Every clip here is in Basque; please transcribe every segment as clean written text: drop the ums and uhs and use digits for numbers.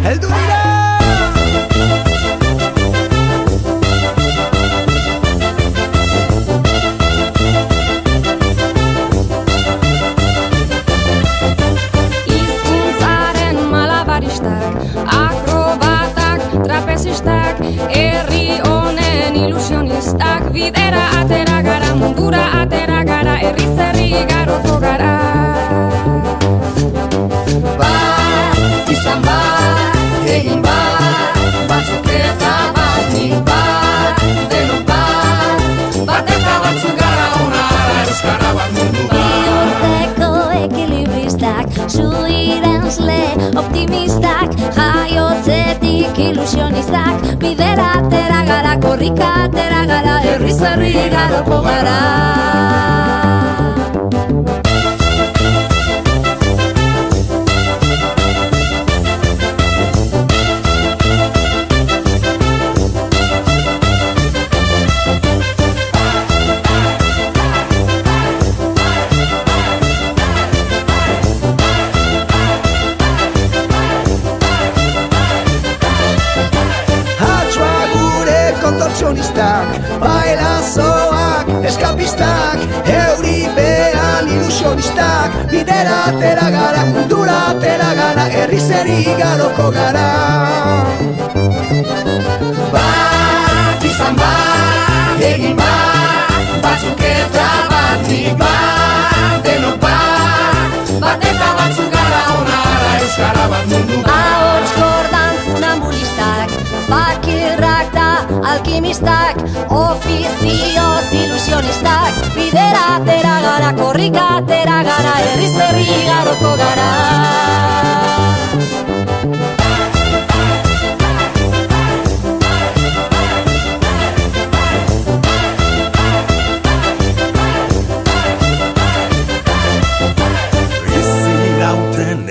heldu dira. Hizkuntzaren malabaristak, akrobatak, trapezistak, herri honen ilusionistak, bidera atera gara, mundura atera gara, herriz herri igaroko gara. Bat, izan bat, egin bat, batzuk eta batik bat, denok bat, bat eta batzuk gara ona ara, euskara bat mundu bat. Bihotzeko ekilibristak, zuirenzle optimistak, jaiotzetik ilusionistak, bidera atera gara, korrika atera gara, herriz herri igaroko gara. Kontortzionistak, bailazoak, eskapistak, euripean ilusionistak, bidera atera gara, mundura atera gara, herriz herri igaroko gara. Bat, izan bat, egin bat, batzuk eta batik bat, denok bat, bat eta batzuk gara ona ara, euskara bat mundu bat. Ahots gordan funambulistak, bakirrak da alkimistak, ofizioz ilusionistak, bidera atera gara, korrika atera gara, herriz herri igaroko gara.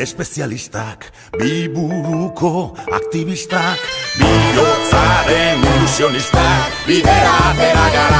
Espezialistak, biburuko aktivistak, bihotzaren ilusionistak, bidera atera gara,